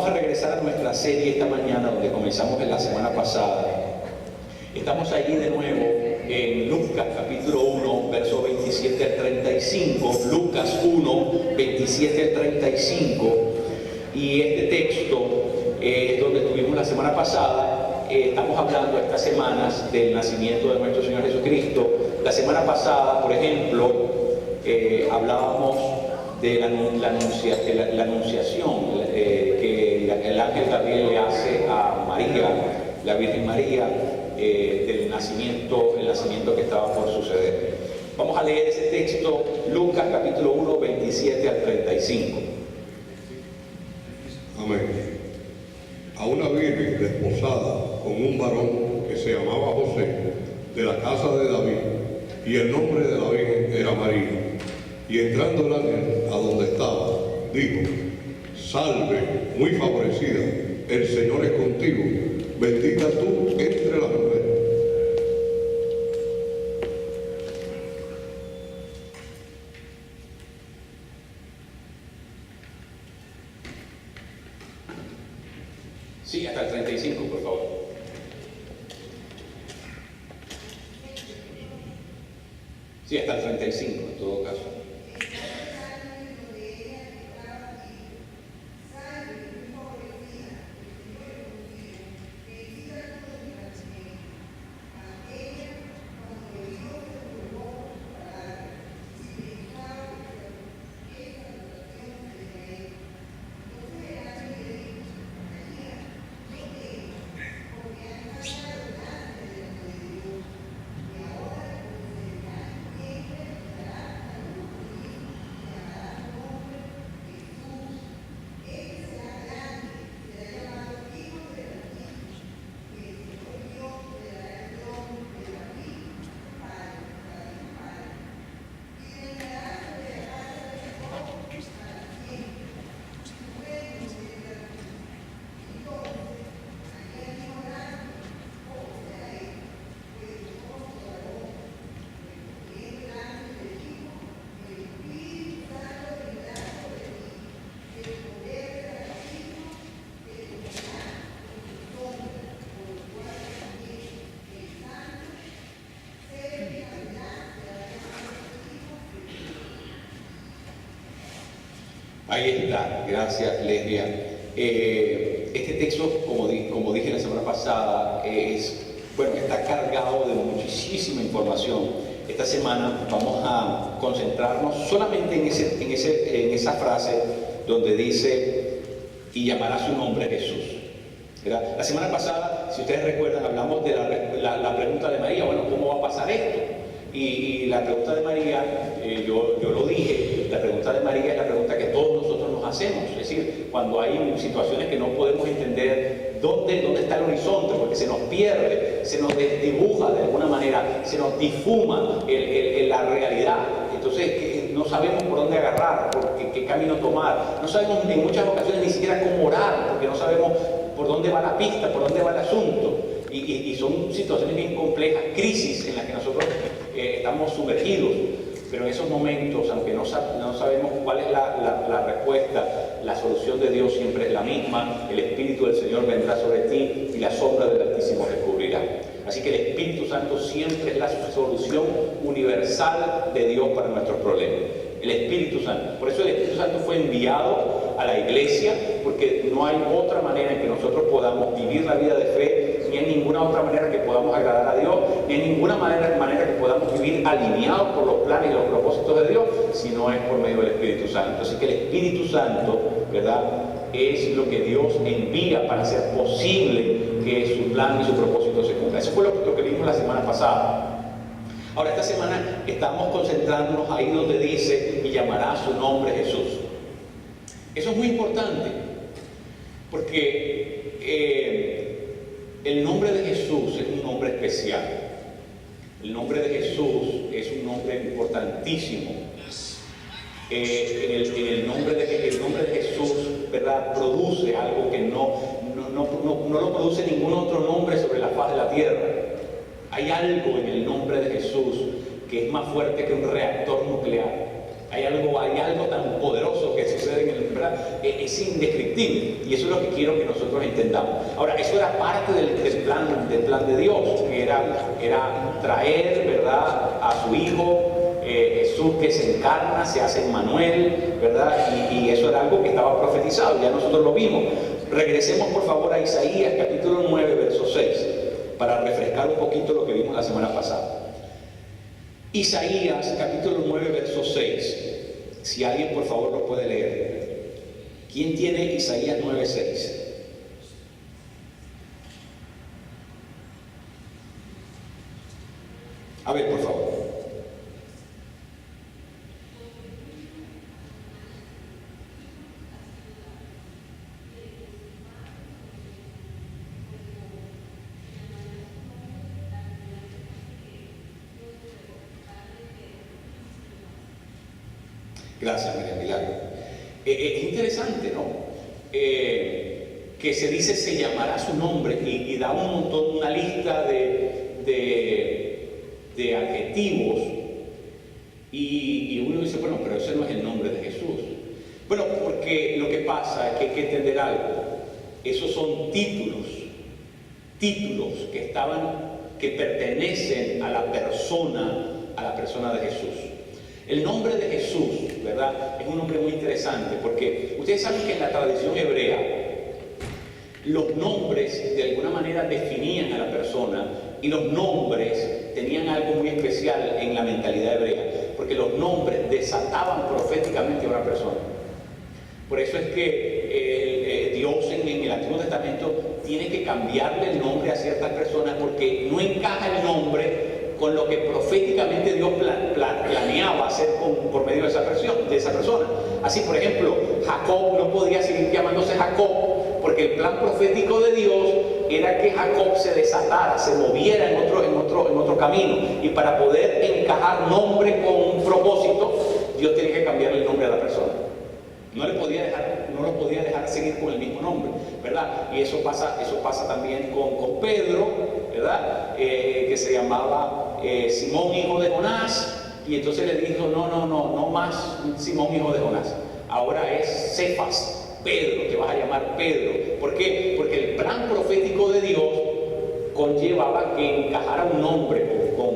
a regresar a nuestra serie esta mañana, donde comenzamos en la semana pasada. Estamos allí de nuevo en Lucas capítulo 1, verso 27 al 35. Lucas 1, 27 al 35. Y este texto es donde estuvimos la semana pasada. Estamos hablando estas semanas del nacimiento de nuestro Señor Jesucristo. La semana pasada, por ejemplo, hablábamos de la anunciación que el ángel Gabriel le hace a María, la Virgen María, el nacimiento que estaba por suceder. Vamos a leer ese texto, Lucas capítulo 1, 27 al 35. Amén. A una virgen desposada con un varón que se llamaba José, de la casa de David, y el nombre de la virgen era María. Y entrando el ángel a donde estaba, dijo: Salve, muy favorecida, el Señor es contigo, bendita tú entre las mujeres. Sí, hasta el 35, por favor. Sí, hasta el 35, en todo caso. Ahí está, gracias Lesbia. Este texto, como dije la semana pasada, está cargado de muchísima información. Esta semana vamos a concentrarnos solamente en esa frase donde dice: y llamará su nombre Jesús. ¿Verdad? La semana pasada, si ustedes recuerdan, hablamos de la pregunta de María: bueno, ¿cómo va a pasar esto? Y la pregunta de María, yo lo dije, la pregunta de María es la pregunta que todos nosotros nos hacemos. Es decir, cuando hay situaciones que no podemos entender dónde está el horizonte, porque se nos pierde, se nos desdibuja de alguna manera, se nos difuma la realidad. Entonces no sabemos por dónde agarrar, qué camino tomar. No sabemos en muchas ocasiones ni siquiera cómo orar, porque no sabemos por dónde va la pista, por dónde va el asunto. Y son situaciones bien complejas, crisis en las que nosotros estamos sumergidos. Pero en esos momentos, aunque no sabemos cuál es la respuesta, la solución de Dios siempre es la misma. El Espíritu del Señor vendrá sobre ti y la sombra del Altísimo te cubrirá. Así que el Espíritu Santo siempre es la solución universal de Dios para nuestros problemas. El Espíritu Santo. Por eso el Espíritu Santo fue enviado a la iglesia, porque no hay otra manera en que nosotros podamos vivir la vida de fe, ni en ninguna otra manera que podamos agradar a Dios, ni en ninguna manera que podamos vivir alineados por los planes y los propósitos de Dios, si no es por medio del Espíritu Santo. Así que el Espíritu Santo, ¿verdad?, es lo que Dios envía para hacer posible que su plan y su propósito se cumplan. Eso fue lo que vimos la semana pasada. Ahora, esta semana estamos concentrándonos ahí donde dice: y llamará su nombre Jesús. Eso es muy importante, porque el nombre de Jesús es un nombre especial. El nombre de Jesús es un nombre importantísimo. El nombre de Jesús, ¿verdad?, produce algo que no lo produce ningún otro nombre sobre la faz de la tierra. Hay algo en el nombre de Jesús que es más fuerte que un reactor nuclear. Hay algo tan poderoso que sucede en el, ¿verdad? Es indescriptible, y eso es lo que quiero que nosotros entendamos. Ahora, eso era parte del plan de Dios, que era traer, ¿verdad?, a su Hijo Jesús, que se encarna, se hace Emmanuel, ¿verdad? Y eso era algo que estaba profetizado, ya nosotros lo vimos. Regresemos por favor a Isaías capítulo 9, verso 6, para refrescar un poquito lo que vimos la semana pasada. Isaías capítulo 9, verso 6. Si alguien por favor lo puede leer. ¿Quién tiene Isaías 9, 6? A ver, por favor. Gracias, María Milagro. Es interesante, ¿no? Que se dice se llamará su nombre y da un montón, una lista de adjetivos y uno dice, bueno, pero ese no es el nombre de Jesús. Bueno, porque lo que pasa es que hay que entender algo. Esos son títulos que pertenecen a la persona de Jesús. El nombre de Jesús, ¿verdad?, es un nombre muy interesante porque ustedes saben que en la tradición hebrea los nombres de alguna manera definían a la persona y los nombres tenían algo muy especial en la mentalidad hebrea porque los nombres desataban proféticamente a una persona. Por eso es que Dios en el Antiguo Testamento tiene que cambiarle el nombre a ciertas personas porque no encaja el nombre con lo que proféticamente Dios planeaba hacer por medio de esa persona. Así, por ejemplo, Jacob no podía seguir llamándose Jacob, porque el plan profético de Dios era que Jacob se desatara, se moviera en otro camino. Y para poder encajar nombre con un propósito, Dios tenía que cambiar el nombre a la persona. No lo podía dejar seguir con el mismo nombre, ¿verdad? Y eso pasa también con Pedro, ¿verdad? Que se llamaba Simón, hijo de Jonás, y entonces le dijo, no más Simón, hijo de Jonás. Ahora es Cefas, Pedro, te vas a llamar Pedro. ¿Por qué? Porque el plan profético de Dios conllevaba que encajara un nombre con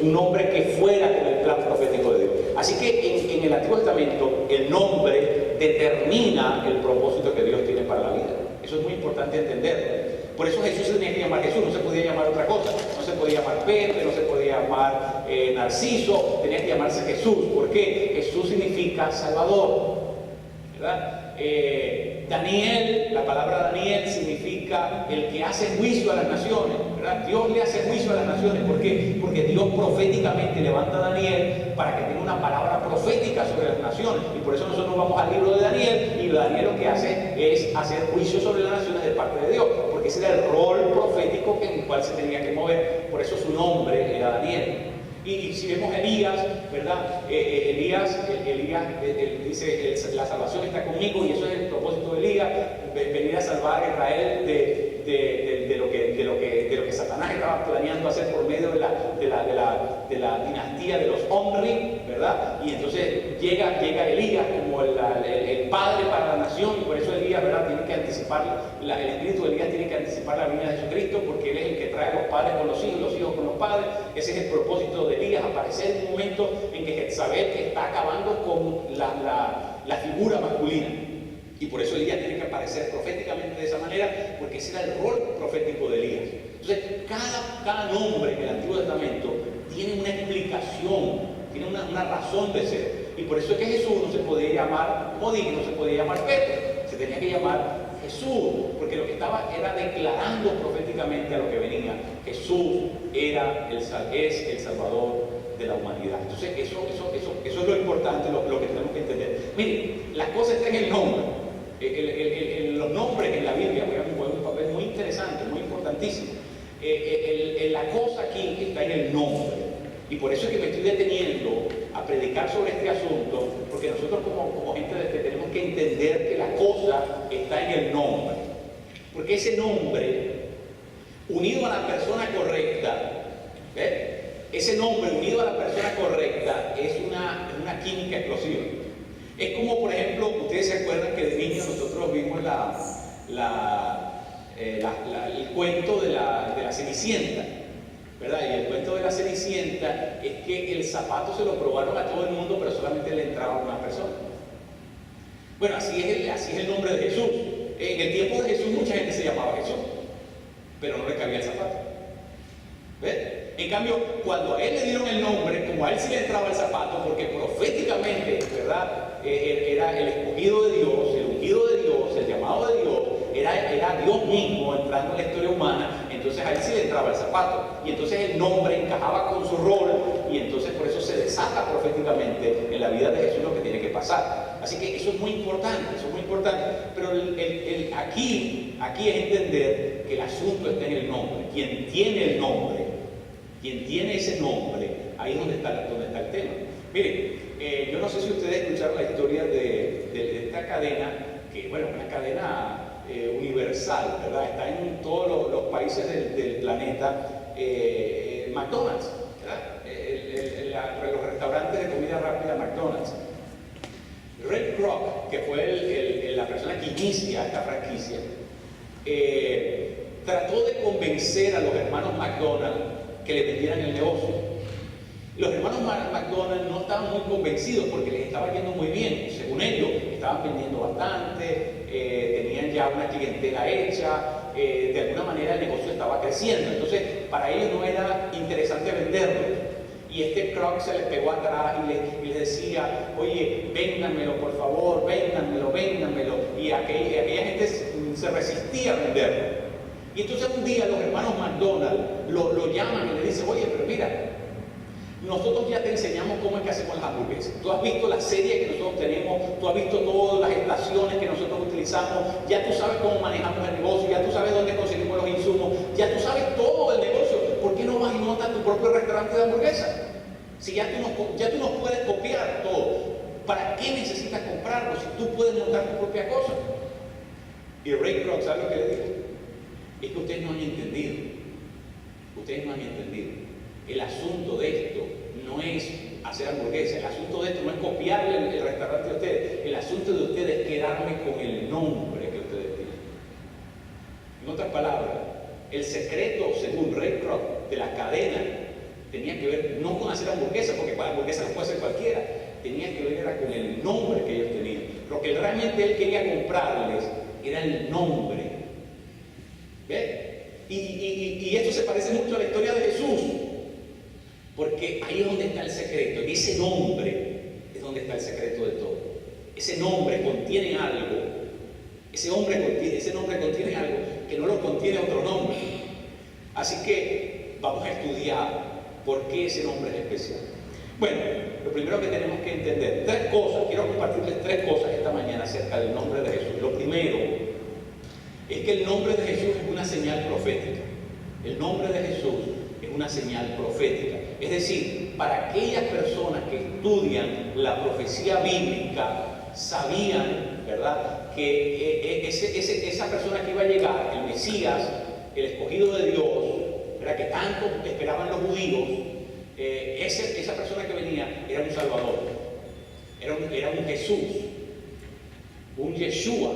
un nombre que fuera con el plan profético de Dios. Así que en el Antiguo Testamento el nombre determina el propósito que Dios tiene para la vida. Eso es muy importante entender. Por eso Jesús se tenía que llamar Jesús, no se podía llamar otra cosa. No se podía llamar Pepe, no se podía llamar Narciso, tenía que llamarse Jesús. ¿Por qué? Jesús significa Salvador, ¿verdad? Daniel, la palabra Daniel significa el que hace juicio a las naciones, ¿verdad? Dios le hace juicio a las naciones. ¿Por qué? Porque Dios proféticamente levanta a Daniel para que tenga una palabra profética sobre las naciones. Y por eso nosotros vamos al libro de Daniel, y Daniel lo que hace es hacer juicio sobre las naciones de parte de Dios, porque ese era el rol profético en el cual se tenía que mover. Por eso su nombre era Daniel. Y si vemos Elías, ¿verdad? Elías dice, la salvación está conmigo, y eso es el propósito de Elías, venir a salvar a Israel de lo que Satanás estaba planeando hacer por medio de la dinastía de los Omri, ¿verdad? Y entonces llega Elías como el padre para la nación, y por eso Elías, ¿verdad?, tiene que anticipar, el espíritu de Elías tiene que anticipar la venida de Jesucristo, porque él es el que trae a los padres con los hijos con los padres. Ese es el propósito de Elías, aparecer en un momento en que Jezabel está acabando con la figura masculina. Y por eso Elías tiene que aparecer proféticamente de esa manera, porque ese era el rol profético de Elías. Entonces, cada nombre en el Antiguo Testamento tiene una explicación, tiene una razón de ser. Y por eso es que Jesús no se podía llamar Odín, no se podía llamar Pedro, se tenía que llamar Jesús, porque lo que estaba era declarando proféticamente a lo que venía. Jesús es el Salvador de la humanidad. Entonces, eso es lo importante, lo que tenemos que entender. Miren, la cosa está en el nombre. Los nombres en la Biblia juegan un papel muy interesante, muy importantísimo. La cosa aquí está en el nombre. Y por eso es que me estoy deteniendo a predicar sobre este asunto, porque nosotros como gente tenemos que entender que la cosa está en el nombre. Porque ese nombre, unido a la persona correcta, ese nombre unido a la persona correcta es una química explosiva. Es como, por ejemplo, ustedes se acuerdan que de niños nosotros vimos el cuento de la Cenicienta, ¿verdad? Y el cuento de la Cenicienta es que el zapato se lo probaron a todo el mundo, pero solamente le entraba a una persona. Bueno, así es el nombre de Jesús. En el tiempo de Jesús mucha gente se llamaba Jesús, pero no le cabía el zapato. ¿Ves? En cambio, cuando a él le dieron el nombre, como a él sí le entraba el zapato, porque proféticamente, ¿verdad? Era el escogido de Dios, el ungido de Dios, el llamado de Dios, era Dios mismo entrando en la historia humana, entonces a él sí le entraba el zapato. Y entonces el nombre encajaba con su rol, y entonces por eso se desata proféticamente en la vida de Jesús lo que tiene que pasar. Así que eso es muy importante, eso es muy importante. Pero aquí es entender que el asunto está en el nombre. Quien tiene el nombre, quien tiene ese nombre, ahí es donde está el tema. Miren, yo no sé si ustedes escucharon la historia de esta cadena, que bueno, una cadena universal, ¿verdad? Está en todos los países del planeta, McDonald's, ¿verdad? Los restaurantes de comida rápida McDonald's. Ray Kroc, que fue la persona que inicia esta franquicia, trató de convencer a los hermanos McDonald's que le vendieran el negocio. Los hermanos McDonald's no estaban muy convencidos porque les estaba yendo muy bien. Según ellos, estaban vendiendo bastante, tenían ya una clientela hecha, de alguna manera el negocio estaba creciendo. Entonces, para ellos no era interesante venderlo. Y este Kroc se le pegó atrás y les decía, oye, véndanmelo por favor, véndanmelo. Y aquella gente se resistía a venderlo. Y entonces un día los hermanos McDonald's lo llaman y le dicen, oye, pero mira, nosotros ya te enseñamos cómo es que hacemos las hamburguesas. Tú has visto la serie que nosotros tenemos, tú has visto todas las estaciones que nosotros utilizamos, ya tú sabes cómo manejamos el negocio, ya tú sabes dónde conseguimos los insumos, ya tú sabes todo el negocio. ¿Por qué no vas y montas tu propio restaurante de hamburguesas? Si ya tú nos puedes copiar todo, ¿para qué necesitas comprarlo si tú puedes montar tu propia cosa? Y Ray Kroc, ¿sabe lo que le dijo? Es que ustedes no han entendido. Ustedes no han entendido. El asunto de esto no es hacer hamburguesas, el asunto de esto no es copiarle el restaurante a ustedes, el asunto de ustedes es quedarme con el nombre que ustedes tienen. En otras palabras, el secreto, según Ray Kroc, de la cadena tenía que ver no con hacer hamburguesas, porque para hamburguesas las puede hacer cualquiera, tenía que ver era con el nombre que ellos tenían. Lo que realmente él quería comprarles era el nombre. ¿Ves? Y esto se parece mucho a la historia de Jesús, porque ahí es donde está el secreto, en ese nombre es donde está el secreto de todo. Ese nombre contiene algo, ese nombre contiene algo que no lo contiene otro nombre. Así que vamos a estudiar por qué ese nombre es especial. Bueno, lo primero que tenemos que entender, tres cosas, quiero compartirles tres cosas esta mañana acerca del nombre de Jesús. Lo primero es que el nombre de Jesús es una señal profética. El nombre de Jesús es una señal profética. Es decir, para aquellas personas que estudian la profecía bíblica, sabían, ¿verdad?, que esa persona que iba a llegar, el Mesías, el escogido de Dios, ¿verdad?, que tanto esperaban los judíos, esa persona que venía era un Salvador, era un Jesús, un Yeshua,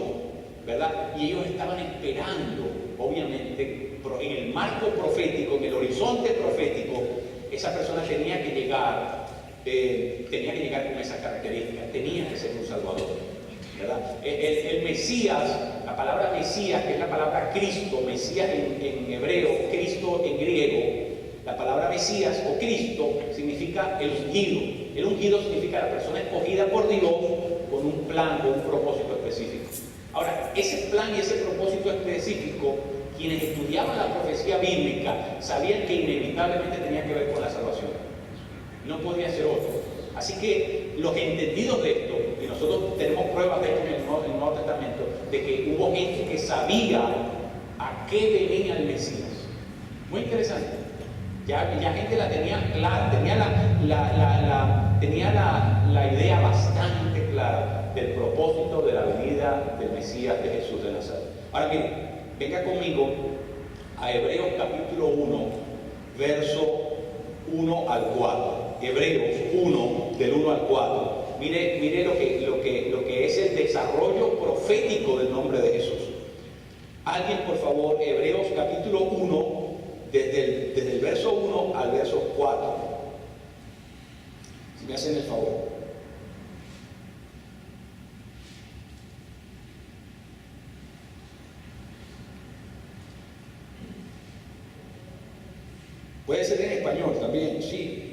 ¿verdad? Y ellos estaban esperando, obviamente, en el marco profético, en el horizonte profético, esa persona tenía que llegar con esa característica, tenía que ser un Salvador, ¿verdad? El Mesías, la palabra Mesías, que es la palabra Cristo, Mesías en hebreo, Cristo en griego, la palabra Mesías o Cristo significa el ungido. El ungido significa la persona escogida por Dios con un plan, con un propósito específico. Ahora, ese plan y ese propósito específico, quienes estudiaban la profecía bíblica sabían que inevitablemente tenía que ver con la salvación. No podía ser otro. Así que los entendidos de esto, y nosotros tenemos pruebas de esto en el Nuevo Testamento, de que hubo gente que sabía a qué venía el Mesías. Muy interesante. Ya gente la tenía clara, tenía la idea bastante clara del propósito de la venida del Mesías de Jesús de Nazaret. Ahora miren, venga conmigo a Hebreos capítulo 1, verso 1 al 4. Hebreos 1, del 1 al 4. Mire lo que es el desarrollo profético del nombre de Jesús. Alguien, por favor, Hebreos capítulo 1, desde el verso 1 al verso 4. Si me hacen el favor. Puede ser en español también, sí.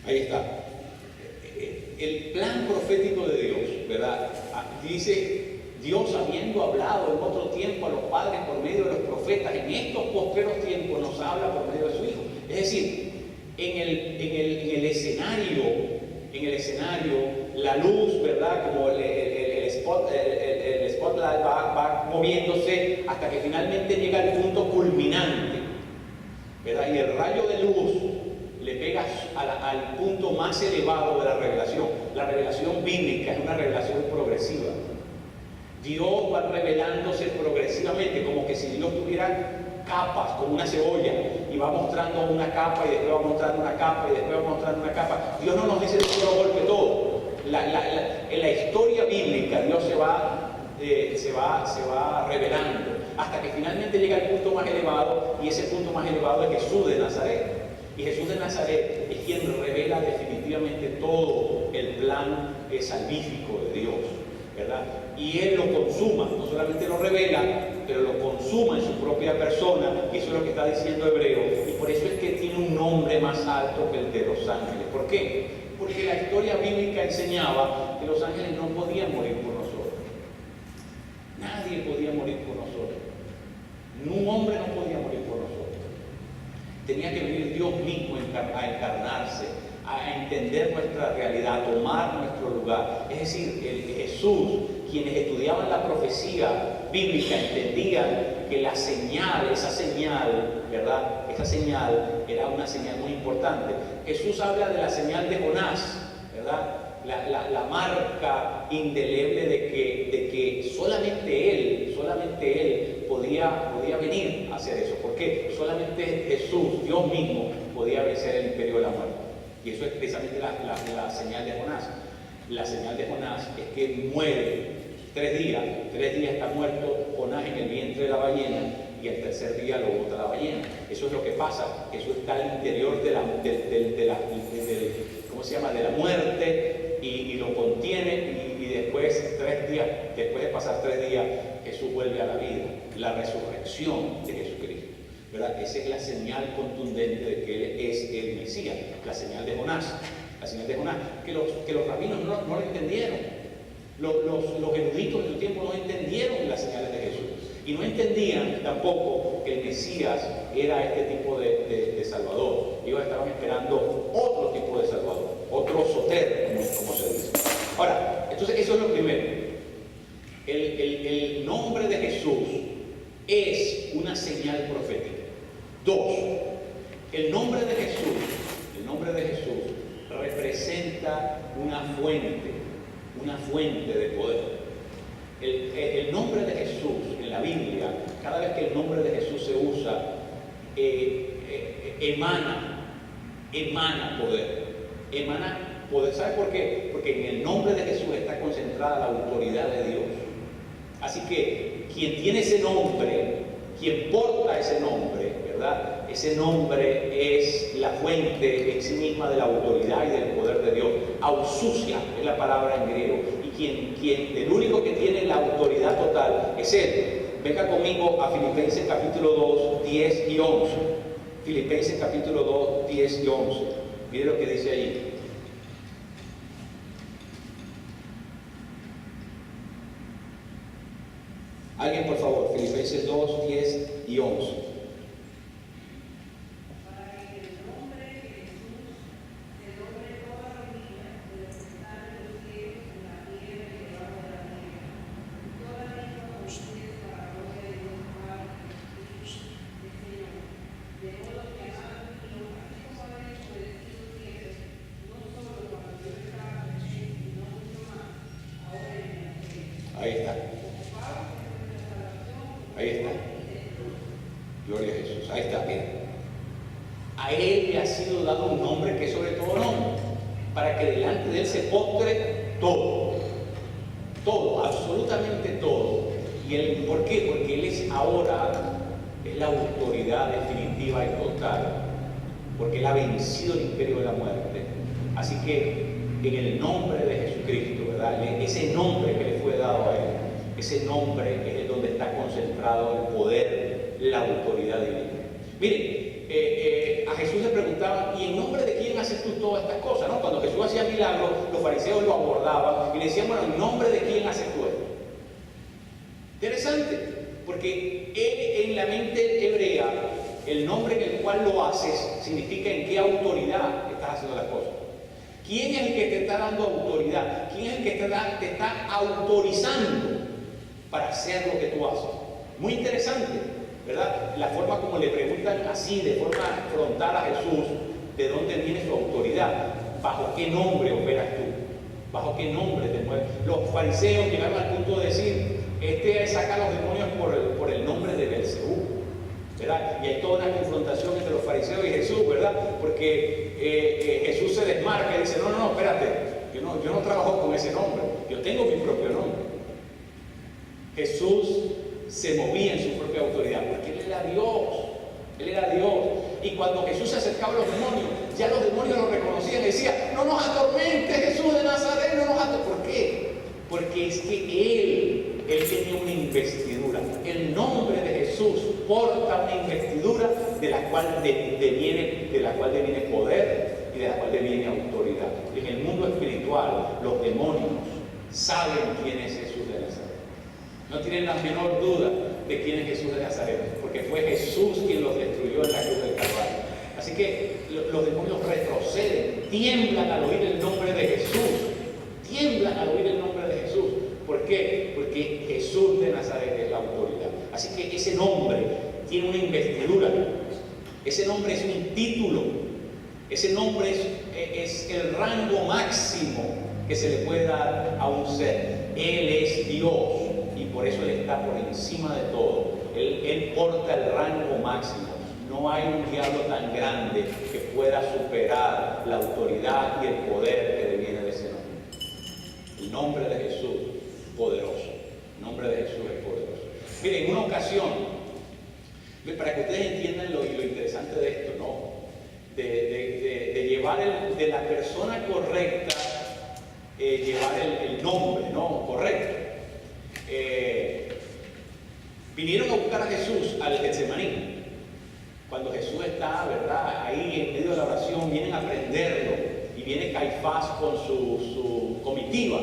Ahí está. El plan profético de Dios, ¿verdad? Dice, Dios habiendo hablado en otro tiempo a los padres por medio de los profetas, en estos postreros tiempos nos habla por medio de su Hijo. Es decir, en el escenario, la luz, ¿verdad? Como el spotlight va moviéndose hasta que finalmente llega al punto culminante, ¿verdad? Y el rayo de luz le pega al punto más elevado de la revelación. La revelación bíblica es una revelación progresiva. Dios va revelándose progresivamente, como que si Dios tuviera capas, como una cebolla, y va mostrando una capa, y después va mostrando una capa, y después va mostrando una capa. Dios no nos dice de un solo golpe todo. En la historia bíblica, Dios se va revelando, hasta que finalmente llega al punto más elevado, y ese punto más elevado es Jesús de Nazaret. Y Jesús de Nazaret es quien revela definitivamente todo el plan salvífico de Dios, ¿verdad? Y Él lo consuma, no solamente lo revela, pero lo consuma en su propia persona, y eso es lo que está diciendo Hebreo, y por eso es que tiene un nombre más alto que el de los ángeles. ¿Por qué? Porque la historia bíblica enseñaba que los ángeles no podían morir por nosotros. Nadie podía morir por nosotros. Un hombre no podía morir por nosotros. Tenía que venir Dios mismo a encarnarse, a entender nuestra realidad, a tomar nuestro lugar. Es decir, Jesús, quienes estudiaban la profecía bíblica, entendían que la señal, esa señal, ¿verdad? Esa señal era una señal muy importante. Jesús habla de la señal de Jonás, ¿verdad? La marca indeleble de que solamente Él podía venir a hacer eso, porque solamente Jesús, Dios mismo, podía vencer el imperio de la muerte. Y eso es precisamente la señal de Jonás. La señal de Jonás es que muere 3 días está muerto Jonás en el vientre de la ballena, y el tercer día lo bota la ballena. Eso es lo que pasa. Jesús está al interior de la muerte, y lo contiene, y después de pasar 3 días, Jesús vuelve a la vida. La resurrección de Jesucristo, ¿verdad? Esa es la señal contundente de que Él es el Mesías. La señal de Jonás, que los rabinos no lo entendieron. Los eruditos de su tiempo no entendieron las señales de Jesús, y no entendían tampoco que el Mesías era este tipo de Salvador. Ellos estaban esperando otro tipo de Salvador, otro soter, como se dice. Ahora, entonces eso es lo primero. El nombre de Jesús es una señal profética. 2, el nombre de Jesús representa una fuente de poder. El nombre de Jesús en la Biblia, cada vez que el nombre de Jesús se usa, emana poder. ¿Sabe por qué? Porque en el nombre de Jesús está concentrada la autoridad de Dios. Así que quien tiene ese nombre, quien porta ese nombre, ¿verdad? Ese nombre es la fuente en sí misma de la autoridad y del poder de Dios. Aususia es la palabra en griego. Y el único que tiene la autoridad total es Él. Venga conmigo a Filipenses capítulo 2, 10 y 11. Filipenses capítulo 2, 10 y 11. Mire lo que dice ahí. Alguien, por favor, Filipenses 2, 10 y 11. Ahí está. Ahí está. Gloria a Jesús. Ahí está, bien. A Él le ha sido dado un nombre que es sobre todo nombre, para que delante de Él se postre todo. Todo, absolutamente todo. ¿Y Él, por qué? Porque Él es ahora, es la autoridad definitiva y total. Porque Él ha vencido el imperio de la muerte. Así que en el nombre de Jesucristo, ¿verdad? Ese nombre que le fue dado a Él, ese nombre que es donde está concentrado el poder, la autoridad divina. Miren, a Jesús le preguntaban, ¿y en nombre de quién haces tú todas estas cosas? ¿No? Cuando Jesús hacía milagros, los fariseos lo abordaban y le decían, bueno, ¿en nombre de quién haces tú esto? Interesante, porque en la mente hebrea, el nombre en el cual lo haces significa en qué autoridad estás haciendo las cosas. ¿Quién es el que te está dando autoridad? ¿Quién es el que te está autorizando para hacer lo que tú haces? Muy interesante, ¿verdad? La forma como le preguntan así, de forma frontal a Jesús, ¿de dónde viene su autoridad? ¿Bajo qué nombre operas tú? ¿Bajo qué nombre te mueves? Los fariseos llegaron al punto de decir, saca a los demonios por el nombre de Belcebú, ¿verdad? Y hay toda una confrontación entre los fariseos y Jesús, ¿verdad? Porque Jesús se desmarca y dice, no, espérate, yo no trabajo con ese nombre, yo tengo mi propio nombre. Jesús se movía en su propia autoridad, porque Él era Dios, Él era Dios. Y cuando Jesús se acercaba a los demonios, ya los demonios lo reconocían y decían, no nos atormentes, Jesús de Nazaret, no nos atormentes. ¿Por qué? Porque es que Él tenía una investidura. El nombre de Jesús porta una investidura de la cual deviene poder y de la cual deviene autoridad. En el mundo espiritual, los demonios saben quién es Jesús de Nazaret. No tienen la menor duda de quién es Jesús de Nazaret, porque fue Jesús quien los destruyó en la cruz del Calvario. Así que los demonios retroceden, tiemblan al oír el nombre de Jesús. Tiemblan al oír el nombre de Jesús. ¿Por qué? Porque Jesús de Nazaret es la autoridad. Así que ese nombre tiene una investidura. Ese nombre es un título. Ese nombre es el rango máximo que se le puede dar a un ser. Él es Dios y por eso Él está por encima de todo. Él porta el rango máximo. No hay un diablo tan grande que pueda superar la autoridad y el poder que deviene de ese nombre. El nombre de Jesús, poderoso. El nombre de Jesús es poderoso. Miren, en una ocasión, para que ustedes entiendan lo interesante de esto, ¿no? De llevar de la persona correcta, llevar el nombre, ¿no? Correcto. Vinieron a buscar a Jesús al Getsemaní. Cuando Jesús está, ¿verdad?, ahí en medio de la oración, vienen a prenderlo. Y viene Caifás con su comitiva,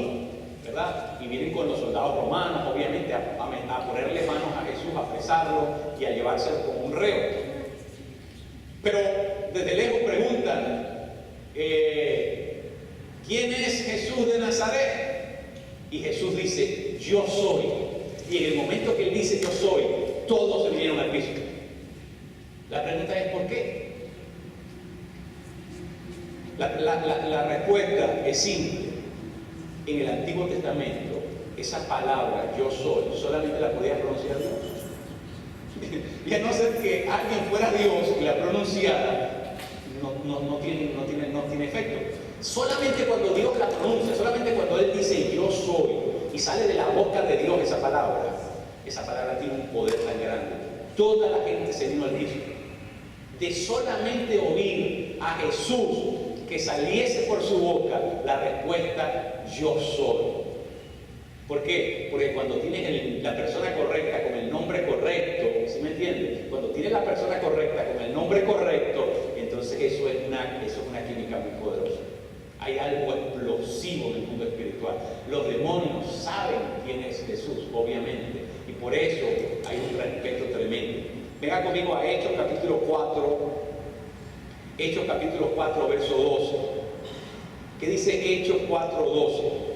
¿verdad? Y vienen con los soldados romanos, obviamente, a ponerle manos a Jesús, a apresarlo y a llevárselo como un reo. Pero desde lejos preguntan, ¿quién es Jesús de Nazaret? Y Jesús dice, yo soy. Y en el momento que Él dice, yo soy, todos se vinieron al piso. La pregunta es, ¿por qué? La respuesta es simple. En el Antiguo Testamento, esa palabra, yo soy, solamente la podía pronunciar Dios. Y a no ser que alguien fuera Dios y la pronunciara, no tiene efecto. Solamente cuando Dios la pronuncia, solamente cuando Él dice yo soy, y sale de la boca de Dios esa palabra tiene un poder tan grande. Toda la gente se vino al piso. De solamente oír a Jesús que saliese por su boca la respuesta yo soy. ¿Por qué? Porque cuando tienes la persona correcta con el nombre correcto, ¿sí me entiendes? Cuando tienes la persona correcta con el nombre correcto, entonces eso es una química muy poderosa. Hay algo explosivo en el mundo espiritual. Los demonios saben quién es Jesús, obviamente, y por eso hay un respeto tremendo. Venga conmigo a Hechos capítulo 4, Hechos capítulo 4, verso 12. ¿Qué dice Hechos 4, 12?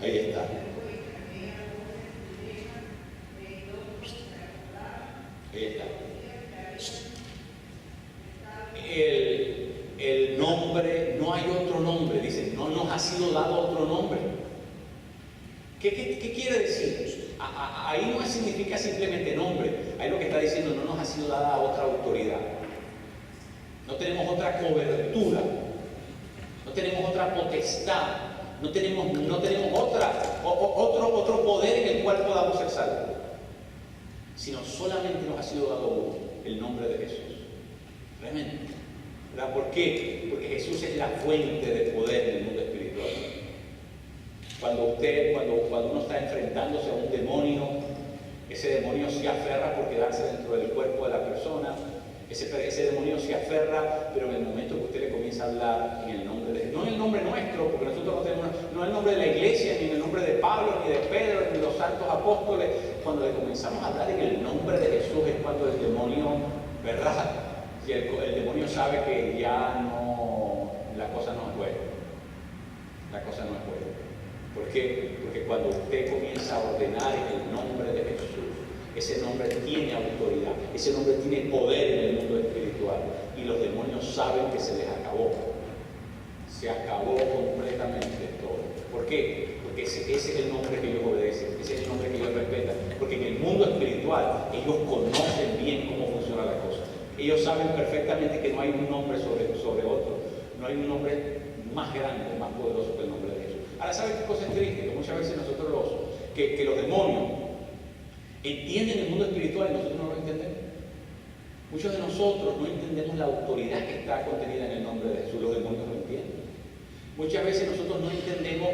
Ahí está. Ahí está. El nombre, no hay otro nombre, dice, no nos ha sido dado otro nombre. ¿Qué quiere decir? Ahí no significa simplemente nombre, ahí lo que está diciendo, no nos ha sido dada otra autoridad. No tenemos otra cobertura, no tenemos otra potestad, no tenemos otro poder en el cual podamos ser salvos, sino solamente nos ha sido dado uno, el nombre de Jesús. Realmente. ¿Verdad? ¿Por qué? Porque Jesús es la fuente de poder en el mundo espiritual. Cuando uno está enfrentándose a un demonio, ese demonio se aferra por quedarse dentro del cuerpo de la persona. Ese demonio se aferra, pero en el momento que usted le comienza a hablar en el nombre de Jesús, no en el nombre nuestro, porque nosotros no tenemos, no en el nombre de la iglesia, ni en el nombre de Pablo, ni de Pedro, ni de los santos apóstoles, cuando le comenzamos a hablar en el nombre de Jesús es cuando el demonio, ¿verdad? Y el demonio sabe que ya no, la cosa no es buena. La cosa no es buena. ¿Por qué? Porque cuando usted comienza a ordenar en el nombre de Jesús, ese nombre tiene autoridad, ese nombre tiene poder en el mundo espiritual y los demonios saben que se les acabó. Se acabó completamente todo. ¿Por qué? Porque ese es el nombre que ellos obedecen, ese es el nombre que ellos respetan. Porque en el mundo espiritual ellos conocen bien cómo funciona la cosa. Ellos saben perfectamente que no hay un nombre sobre otro. No hay un nombre más grande, más poderoso que el nombre de Jesús. Ahora, ¿saben qué cosa es triste? Que muchas veces nosotros que los demonios entienden el mundo espiritual y nosotros no lo entendemos. Muchos de nosotros no entendemos la autoridad que está contenida en el nombre de Jesús. Los demonios lo entienden. Muchas veces nosotros no entendemos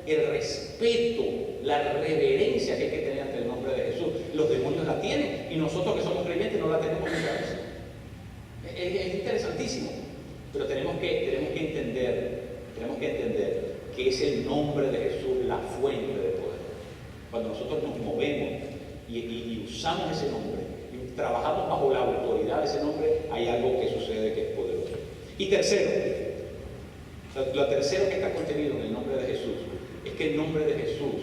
el respeto, la reverencia que hay que tener ante el nombre de Jesús. Los demonios la tienen y nosotros que somos creyentes no la tenemos muchas veces. Es interesantísimo, pero tenemos que entender que es el nombre de Jesús la fuente de poder. Cuando nosotros nos movemos y usamos ese nombre y trabajamos bajo la autoridad de ese nombre, hay algo que sucede que es poderoso. Y tercero, lo tercero que está contenido en el nombre de Jesús es que el nombre de Jesús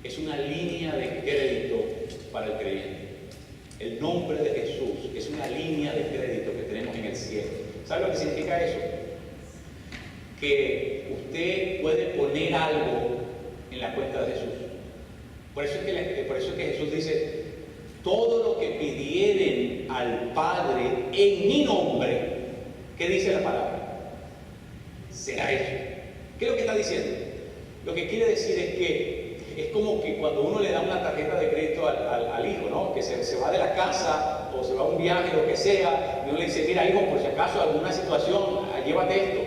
es una línea de crédito para el creyente. El nombre de Jesús es una línea de crédito que tenemos en el cielo. ¿Sabe lo que significa eso? Que usted puede poner algo en la cuenta de Jesús. Por eso es que Jesús dice, todo lo que pidieren al Padre en mi nombre, ¿qué dice la palabra? Será hecho. ¿Qué es lo que está diciendo? Lo que quiere decir es que es como que cuando uno le da una tarjeta de crédito al hijo, ¿no? Que se va de la casa o se va a un viaje, lo que sea, y uno le dice, mira hijo, por si acaso alguna situación, llévate esto,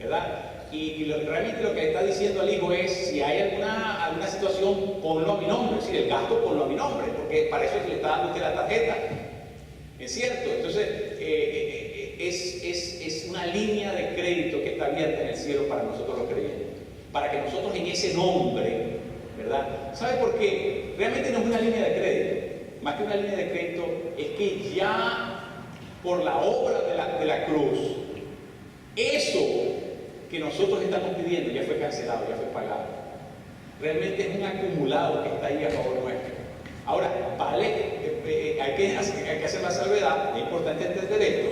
¿verdad? Y realmente lo que le está diciendo al hijo es, si hay alguna situación, ponlo a mi nombre, es decir, el gasto ponlo a mi nombre, porque para eso es que le está dando usted la tarjeta. ¿Es cierto? Entonces, es una línea de crédito que está abierta en el cielo para nosotros los creyentes. Para que nosotros en ese nombre, ¿verdad? ¿Sabe por qué? Realmente no es una línea de crédito. Más que una línea de crédito, es que ya por la obra de la cruz, eso que nosotros estamos pidiendo ya fue cancelado, ya fue pagado. Realmente es un acumulado que está ahí a favor nuestro. Ahora, vale, hay que hacer la salvedad, es importante entender esto,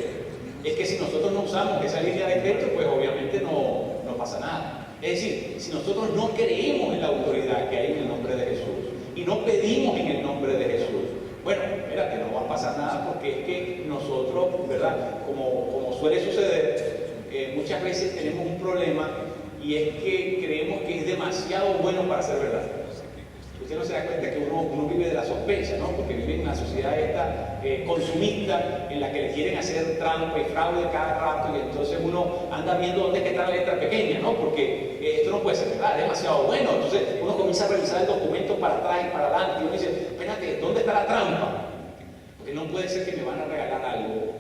es que si nosotros no usamos esa línea de crédito, pues obviamente no pasa nada. Es decir, si nosotros no creemos en la autoridad que hay en el nombre de Jesús y no pedimos en el nombre de Jesús, bueno, espérate, no va a pasar nada porque es que nosotros, ¿verdad? Como suele suceder, muchas veces tenemos un problema y es que creemos que es demasiado bueno para ser verdad. usted no se da cuenta que uno vive de la sospecha, ¿no? Porque vive en una sociedad esta consumista en la que le quieren hacer trampa y fraude cada rato, y entonces uno anda viendo dónde es que está la letra pequeña, ¿no? Porque esto no puede ser verdad, es demasiado bueno. Entonces uno comienza a revisar el documento para atrás y para adelante y uno dice, espérate, ¿dónde está la trampa? Porque no puede ser que me van a regalar algo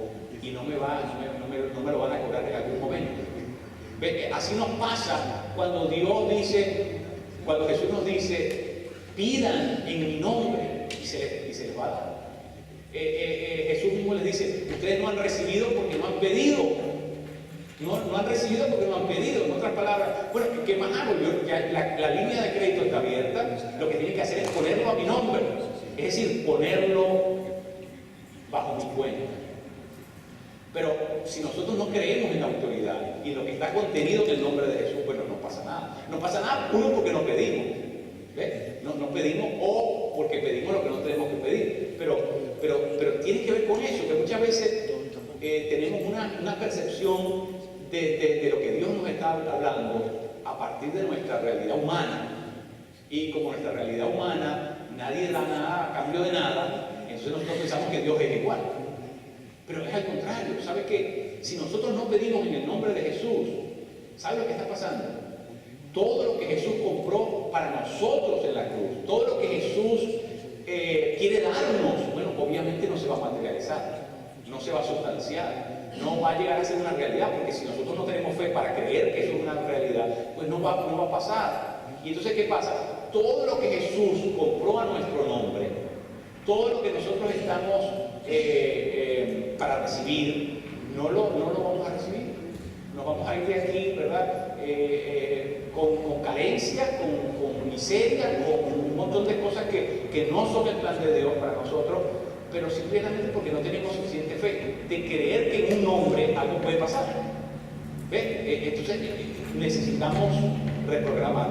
y no me lo van a cobrar en algún momento. ¿Ve? Así nos pasa cuando Dios dice, cuando Jesús nos dice, pidan en mi nombre y se les va a dar. Jesús mismo les dice, ustedes no han recibido porque no han pedido. No han recibido porque no han pedido. En otras palabras, bueno, ¿qué más hago? La línea de crédito está abierta, lo que tienen que hacer es ponerlo a mi nombre. Es decir, ponerlo bajo mi cuenta. Pero si nosotros no creemos en la autoridad y en lo que está contenido en el nombre de Jesús, bueno, no pasa nada. No pasa nada, uno, porque no pedimos. ¿Ves? No pedimos, o porque pedimos lo que no tenemos que pedir. Pero tiene que ver con eso, que muchas veces tenemos una percepción de lo que Dios nos está hablando a partir de nuestra realidad humana. Y como nuestra realidad humana, nadie da nada a cambio de nada, entonces nosotros pensamos que Dios es igual. Pero es al contrario. ¿Sabe qué? Si nosotros no pedimos en el nombre de Jesús, ¿sabe lo que está pasando? Todo lo que Jesús compró para nosotros en la cruz, todo lo que Jesús quiere darnos, bueno, obviamente no se va a materializar, no se va a sustanciar, no va a llegar a ser una realidad, porque si nosotros no tenemos fe para creer que eso es una realidad, pues no va a pasar. Y entonces, ¿qué pasa? Todo lo que Jesús compró a nuestro nombre, todo lo que nosotros estamos para recibir, no lo vamos a recibir. Nos vamos a ir de aquí, ¿verdad? Con carencia, con miseria, con un montón de cosas que no son el plan de Dios para nosotros, pero simplemente porque no tenemos suficiente fe de creer que en un nombre algo puede pasar. ¿Ves? Entonces necesitamos reprogramar,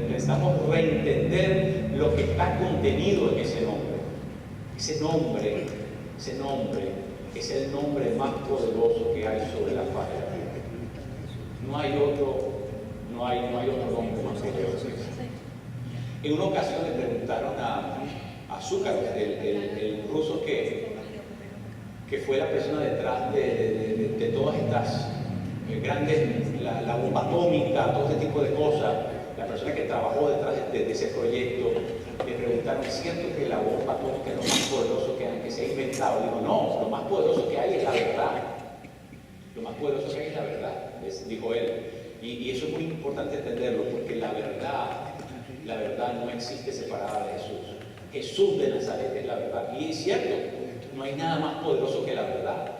necesitamos reentender lo que está contenido en ese nombre. Ese nombre es el nombre más poderoso que hay sobre la faz de la tierra. No hay otro nombre más poderoso que ese. En una ocasión le preguntaron a Zúcarov, el ruso que fue la persona detrás de todas estas grandes, la bomba atómica, todo este tipo de cosas, la persona que trabajó detrás de ese proyecto, le preguntaron, ¿es cierto que la bomba atómica es lo más poderoso que se ha inventado? Digo, no, lo más poderoso que hay es la verdad. Lo más poderoso que hay es la verdad, dijo él. Y eso es muy importante entenderlo, porque la verdad no existe separada de Jesús. Jesús de Nazaret es la verdad. Y es cierto, no hay nada más poderoso que la verdad.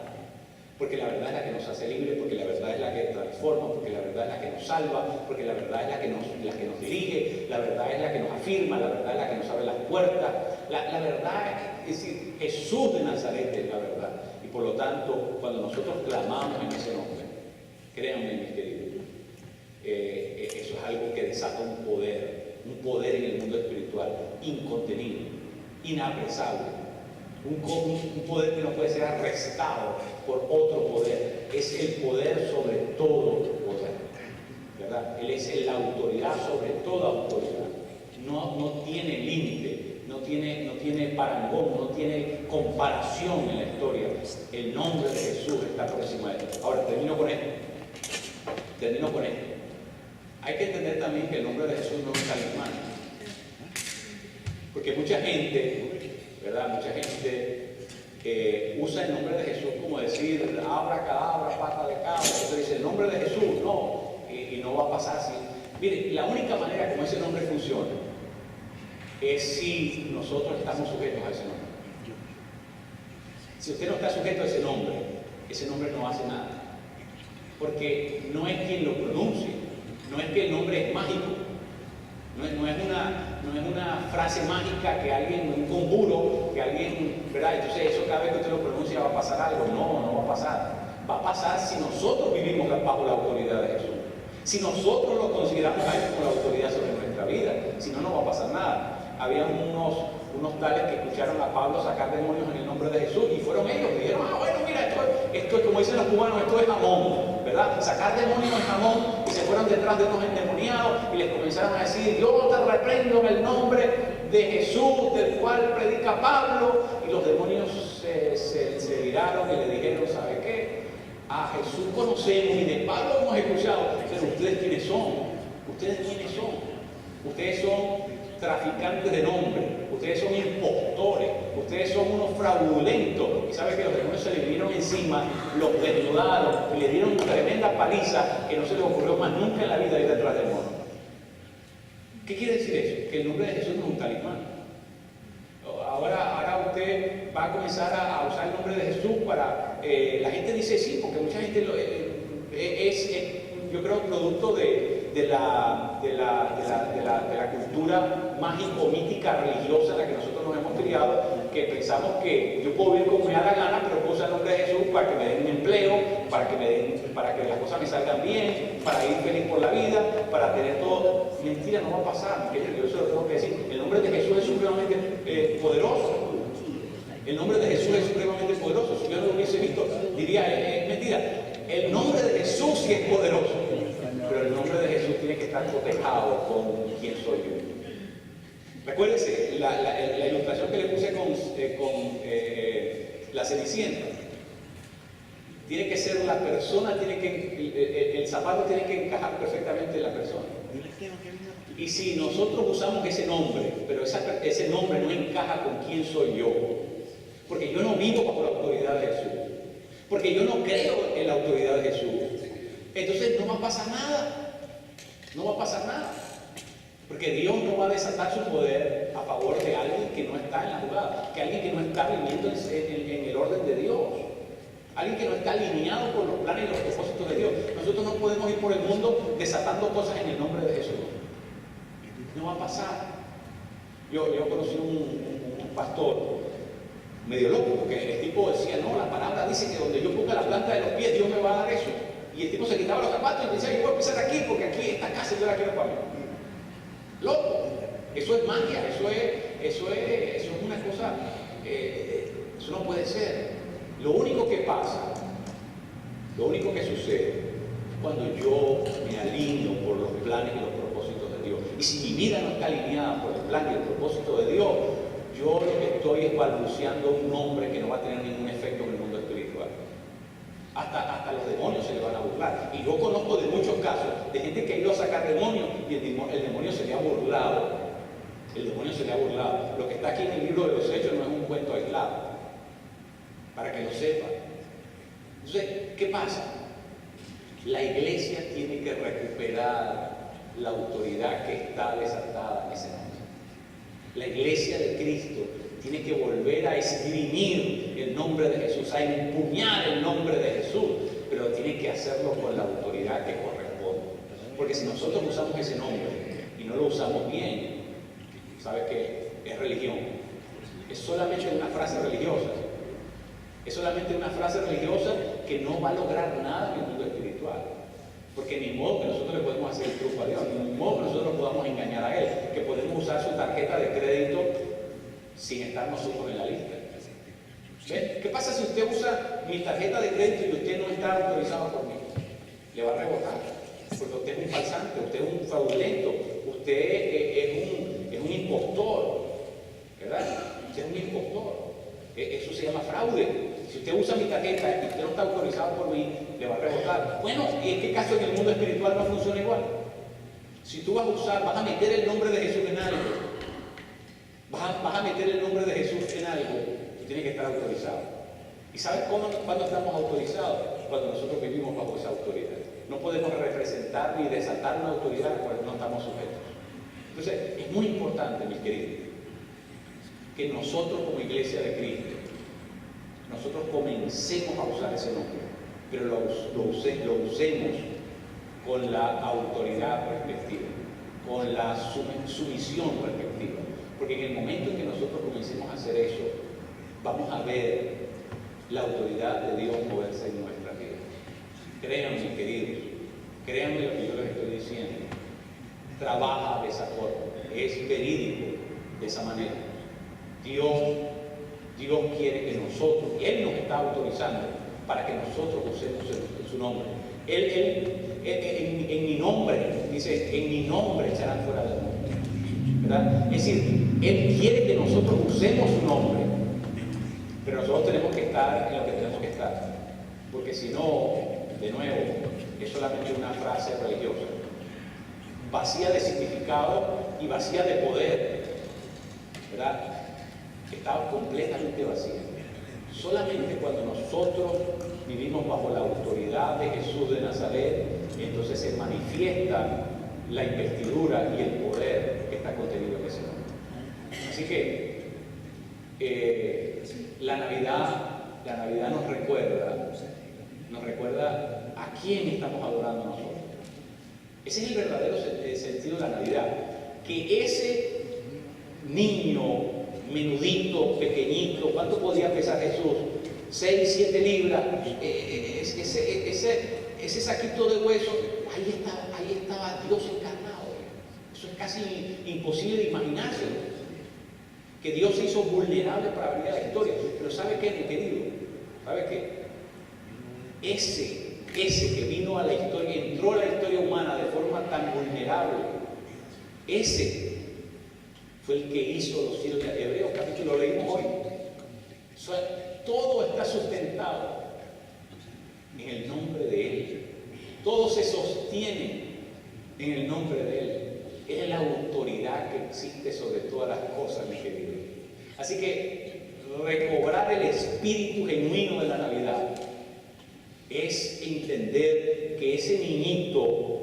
Porque la verdad es la que nos hace libres, porque la verdad es la que transforma, porque la verdad es la que nos salva, porque la verdad es la que nos dirige, la verdad es la que nos afirma, la verdad es la que nos abre las puertas. La verdad, es decir, Jesús de Nazaret es la verdad. Y por lo tanto, cuando nosotros clamamos en ese nombre, créanme, mis queridos, eso es algo que desata un poder en el mundo espiritual incontenible, inapresable. Un poder que no puede ser arrestado por otro poder. Es el poder sobre todo poder, ¿verdad? Él es la autoridad sobre toda autoridad. No tiene límite, no tiene parangón, no tiene comparación en la historia. El nombre de Jesús está por encima de él. Ahora, termino con esto. Hay que entender también que el nombre de Jesús no es un talismán. Porque mucha gente, ¿verdad? Mucha gente usa el nombre de Jesús como decir abracadabra, pata de cabra. Entonces dice el nombre de Jesús, no, y no va a pasar así. Mire, la única manera como ese nombre funciona es si nosotros estamos sujetos a ese nombre. Si usted no está sujeto a ese nombre no hace nada. Porque no es quien lo pronuncie, no es que el nombre es mágico. No es una frase mágica que alguien, un conjuro, que alguien, ¿verdad? Entonces eso cada vez que usted lo pronuncia va a pasar algo. No va a pasar. Va a pasar si nosotros vivimos bajo la autoridad de Jesús. Si nosotros lo consideramos a Él como la autoridad sobre nuestra vida. Si no, no va a pasar nada. Había unos tales que escucharon a Pablo sacar demonios en el nombre de Jesús y fueron ellos. Dijeron, bueno, mira, esto es como dicen los cubanos, esto es jamón, ¿verdad? Sacar demonios en jamón. y se fueron detrás de unos endemoniados y les comenzaron a decir: yo te reprendo en el nombre de Jesús, del cual predica Pablo. Y los demonios se viraron y le dijeron: ¿sabe qué? A Jesús conocemos y de Pablo hemos escuchado, pero ¿ustedes quiénes son? ¿Ustedes quiénes son? Ustedes son traficantes de nombre, ustedes son impostores, ustedes son unos fraudulentos. Y sabe que los demonios se le vinieron encima, los desnudaron y le dieron tremenda paliza que no se les ocurrió más nunca en la vida ir detrás del demonio. ¿Qué quiere decir eso? Que el nombre de Jesús no es un talismán. Ahora usted va a comenzar a usar el nombre de Jesús para... la gente dice sí, porque mucha gente yo creo, producto de la cultura mágico-mítica religiosa en la que nosotros nos hemos criado, que pensamos que yo puedo vivir como me da la gana, pero puedo usar el nombre de Jesús para que me den un empleo, para que las cosas me salgan bien, para ir feliz por la vida, para tener todo. Mentira, no va a pasar, yo se lo tengo que decir. El nombre de Jesús es supremamente poderoso. El nombre de Jesús es supremamente poderoso. Si yo no lo hubiese visto, diría: es mentira. El nombre de Jesús sí es poderoso, pero el nombre de Jesús tiene que estar cotejado con quién soy yo. Recuérdense la ilustración que le puse con la Cenicienta. Tiene que ser la persona, el zapato tiene que encajar perfectamente en la persona. Y si nosotros usamos ese nombre, pero ese nombre no encaja con quién soy yo, porque yo no vivo bajo la autoridad de Jesús, porque yo no creo en la autoridad de Jesús, entonces no va a pasar nada. No va a pasar nada. Porque Dios no va a desatar su poder a favor de alguien que no está en la jugada, que alguien que no está viviendo en el orden de Dios, alguien que no está alineado con los planes y los propósitos de Dios. Nosotros no podemos ir por el mundo desatando cosas en el nombre de Jesús. No va a pasar. Yo conocí un pastor medio loco, porque el tipo decía: no, la palabra dice que donde yo ponga la planta de los pies, Dios me va a dar eso. Y el tipo se quitaba los zapatos y decía: yo voy a empezar aquí, porque aquí esta casa yo la quiero para mí. Loco. Eso es magia, eso es una cosa, eso no puede ser. Lo único que pasa, lo único que sucede, cuando yo me alineo por los planes y los propósitos de Dios. Y si mi vida no está alineada por el plan y el propósito de Dios, yo lo que estoy es balbuceando un nombre que no va a tener ningún efecto en el mundo espiritual. Hasta los demonios se le van a burlar. Y yo conozco de muchos casos de gente que ha ido a sacar demonios y el demonio se le ha burlado. El demonio se le ha burlado. Lo que está aquí en el libro de los Hechos no es un cuento aislado, para que lo sepan. Entonces, ¿qué pasa? La iglesia tiene que recuperar la autoridad que está desatada en ese nombre. La iglesia de Cristo tiene que volver a esgrimir el nombre de Jesús, a empuñar el nombre de Jesús, pero tiene que hacerlo con la autoridad que corresponde. Porque si nosotros usamos ese nombre y no lo usamos bien, ¿sabes qué? Es religión. Es solamente una frase religiosa. Es solamente una frase religiosa que no va a lograr nada en el mundo espiritual. Porque ni modo que nosotros le podemos hacer el truco a Dios, ni modo que nosotros podamos engañar a Él, que podemos usar su tarjeta de crédito sin estar nosotros en la lista. ¿Ven? ¿Qué pasa si usted usa mi tarjeta de crédito y usted no está autorizado por mí? Le va a rebotar, porque usted es un falsante, usted es un fraudulento, usted es un impostor, ¿verdad? Usted es un impostor. Eso se llama fraude. Si usted usa mi tarjeta y usted no está autorizado por mí, le va a rebotar. Bueno, ¿y en qué caso en el mundo espiritual no funciona igual? Si tú vas a meter el nombre de Jesús en algo, vas a meter el nombre de Jesús en algo, tú tienes que estar autorizado. ¿Y sabes cuándo estamos autorizados? Cuando nosotros vivimos bajo esa autoridad. No podemos representar ni desatar una autoridad a la cual no estamos sujetos. Entonces, es muy importante, mis queridos, que nosotros como iglesia de Cristo, nosotros comencemos a usar ese nombre, pero lo usemos con la autoridad respectiva, con la sumisión respectiva. Porque en el momento en que nosotros comencemos a hacer eso, vamos a ver la autoridad de Dios moverse en nuestra vida. Créanme, queridos, créanme lo que yo les estoy diciendo. Trabaja de esa forma, es verídico de esa manera. Dios quiere que nosotros, Él nos está autorizando para que nosotros usemos su nombre. En mi nombre dice, en mi nombre echarán fuera demonios. ¿Verdad? Es decir, Él quiere que nosotros usemos su nombre, pero nosotros tenemos que estar en lo que tenemos que estar. Porque si no, de nuevo, es solamente una frase religiosa, vacía de significado y vacía de poder, ¿verdad? Está completamente vacía. Solamente cuando nosotros vivimos bajo la autoridad de Jesús de Nazaret, entonces se manifiesta la investidura y el poder que está contenido en ese nombre. Así que la Navidad nos recuerda a quién estamos adorando nosotros. Ese es el verdadero sentido de la Navidad, que ese niño menudito, pequeñito, ¿cuánto podía pesar Jesús? 6, 7 libras, ese saquito de hueso, ahí estaba Dios encarnado. Eso es casi imposible de imaginarse, que Dios se hizo vulnerable para abrir la historia. Pero ¿sabe qué, mi querido? ¿Sabe qué? Ese que vino a la historia, entró a la historia humana de forma tan vulnerable, ese fue el que hizo los cielos. De Hebreos capítulo, lo leímos hoy. Todo está sustentado en el nombre de Él. Todo se sostiene en el nombre de Él. Él es la autoridad que existe sobre todas las cosas, mi querido. Así que recobrar el espíritu genuino de la Navidad es entender que ese niñito,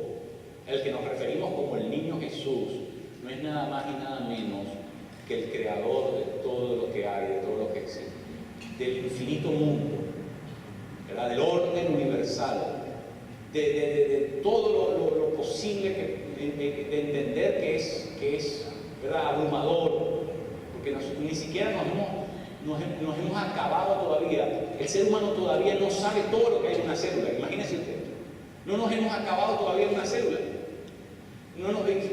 al que nos referimos como el niño Jesús, no es nada más y nada menos que el creador de todo lo que hay, de todo lo que existe, del infinito mundo, ¿verdad? Del orden universal, de todo lo posible de entender que es ¿verdad? Abrumador, porque ni siquiera nos hemos acabado todavía. El ser humano todavía no sabe todo lo que hay en una célula. Imagínense usted, no nos hemos acabado todavía en una célula.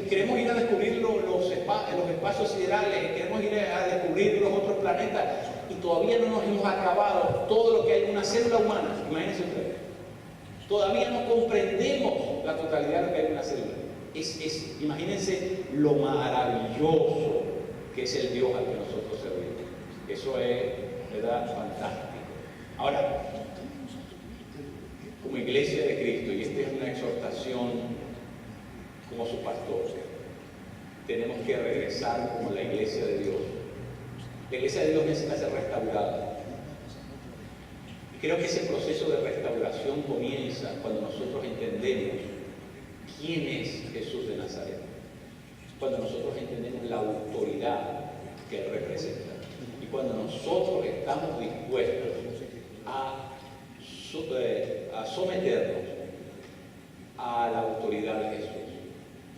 Queremos ir a descubrir los espacios siderales, queremos ir a descubrir los otros planetas, y todavía no nos hemos acabado todo lo que hay en una célula humana. Imagínense usted, todavía no comprendemos la totalidad de lo que hay en una célula. Imagínense lo maravilloso que es el Dios al que nosotros servimos. Eso es, ¿verdad?, fantástico. Ahora, como iglesia de Cristo, y esta es una exhortación como su pastor, tenemos que regresar como la iglesia de Dios. La iglesia de Dios necesita ser restaurada. Y creo que ese proceso de restauración comienza cuando nosotros entendemos quién es Jesús de Nazaret, cuando nosotros entendemos la autoridad que Él representa, y cuando nosotros estamos dispuestos a someternos a la autoridad de Jesús.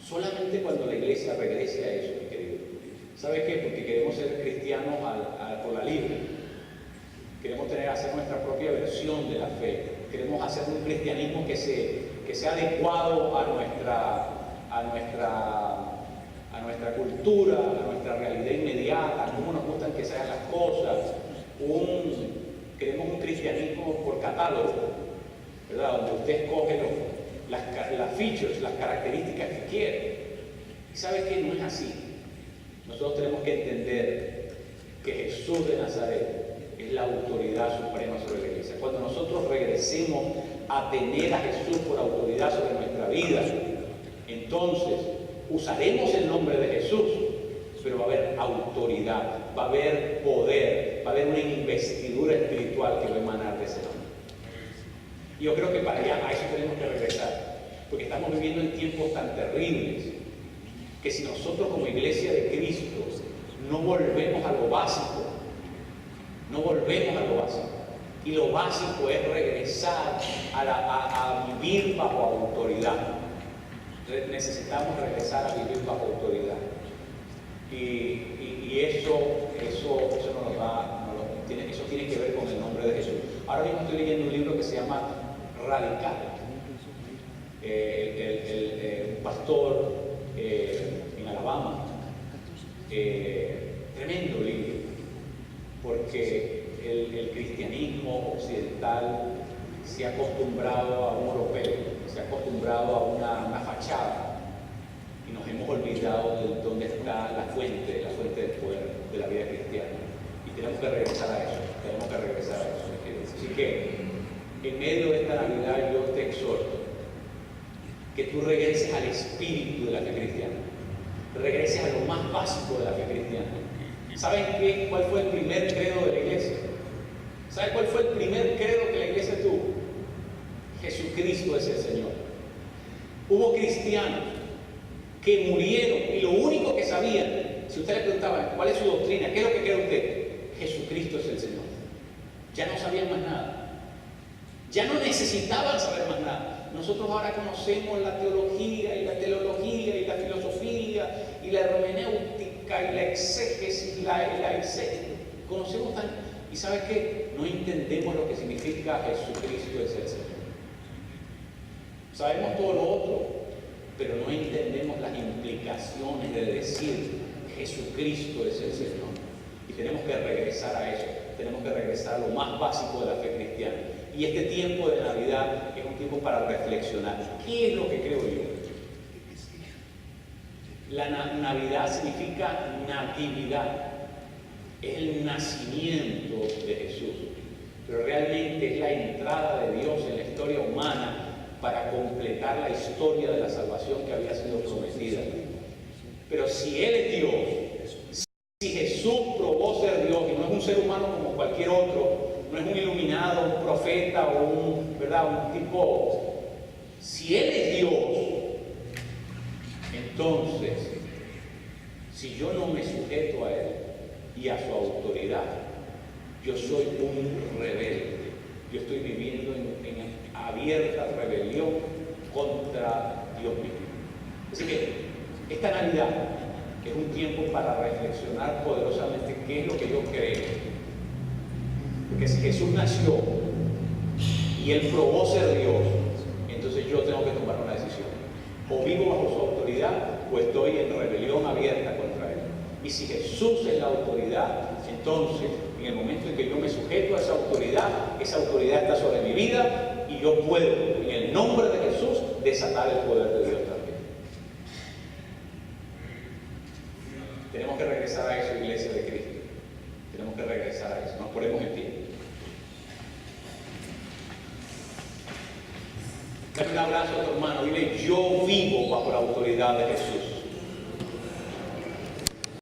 Solamente cuando la iglesia regrese a eso, mi querido. ¿Sabe qué? Porque queremos ser cristianos por la libre. Queremos hacer nuestra propia versión de la fe. Queremos hacer un cristianismo que sea adecuado a nuestra cultura, a nuestra realidad inmediata, a cómo nos gustan que sean las cosas. Queremos un cristianismo por catálogo, ¿verdad? Donde usted escoge las features, las características que quiere. ¿Y sabe qué? No es así. Nosotros tenemos que entender que Jesús de Nazaret es la autoridad suprema sobre la iglesia. Cuando nosotros regresemos a tener a Jesús por autoridad sobre nuestra vida, entonces usaremos el nombre de Jesús, pero va a haber autoridad, va a haber poder, va a haber una investidura espiritual que va a emanar de ese nombre. Y yo creo que para allá, a eso tenemos que regresar, porque estamos viviendo en tiempos tan terribles que si nosotros como iglesia de Cristo no volvemos a lo básico, y lo básico es regresar a vivir bajo autoridad. Necesitamos regresar a vivir bajo autoridad. Y eso tiene que ver con el nombre de Jesús. Ahora mismo estoy leyendo un libro que se llama Radical. Un pastor en Alabama. Tremendo libro, porque el cristianismo occidental se ha acostumbrado a un europeo, se ha acostumbrado a una fachada, olvidado de dónde está la fuente del poder de la vida cristiana. Y tenemos que regresar a eso, mis queridos. Así que, en medio de esta Navidad, yo te exhorto que tú regreses al espíritu de la fe cristiana, regreses a lo más básico de la fe cristiana. ¿Saben cuál fue el primer credo de la iglesia? ¿Saben cuál fue el primer credo que la iglesia tuvo? Jesucristo es el Señor. Hubo cristianos que murieron y lo único que sabían, si usted le preguntaba cuál es su doctrina, ¿qué es lo que cree usted? Jesucristo es el Señor. Ya no sabían más nada. Ya no necesitaban saber más nada. Nosotros ahora conocemos la teología y la teleología y la filosofía y la hermenéutica y la exégesis, la exégesis. Conocemos tan... ¿Y sabes qué? No entendemos lo que significa Jesucristo es el Señor. Sabemos todo lo otro, pero no entendemos las implicaciones de decir Jesucristo es el Señor. Y tenemos que regresar a eso. Tenemos que regresar a lo más básico de la fe cristiana. Y este tiempo de Navidad es un tiempo para reflexionar. ¿Qué es lo que creo yo? La Navidad significa natividad. Es el nacimiento de Jesús. Pero realmente es la entrada de Dios en la historia humana para completar la historia de la salvación que había sido prometida. Pero si Él es Dios, si Jesús probó ser Dios y no es un ser humano como cualquier otro, no es un iluminado, un profeta o un tipo. Si Él es Dios, entonces, si yo no me sujeto a Él y a su autoridad, yo soy un rebelde. Yo estoy viviendo en abierta rebelión contra Dios mismo. Así que esta Navidad es un tiempo para reflexionar poderosamente qué es lo que yo creo. Porque si Jesús nació y Él probó ser Dios, entonces yo tengo que tomar una decisión. O vivo bajo su autoridad o estoy en rebelión abierta contra Él. Y si Jesús es la autoridad, entonces en el momento en que yo me sujeto a esa autoridad está sobre mi vida y yo puedo, en el nombre de Jesús, desatar el poder de Dios también. Tenemos que regresar a eso, Iglesia de Cristo. Tenemos que regresar a eso. Nos ponemos en pie. Dale un abrazo a tu hermano. Dile, yo vivo bajo la autoridad de Jesús.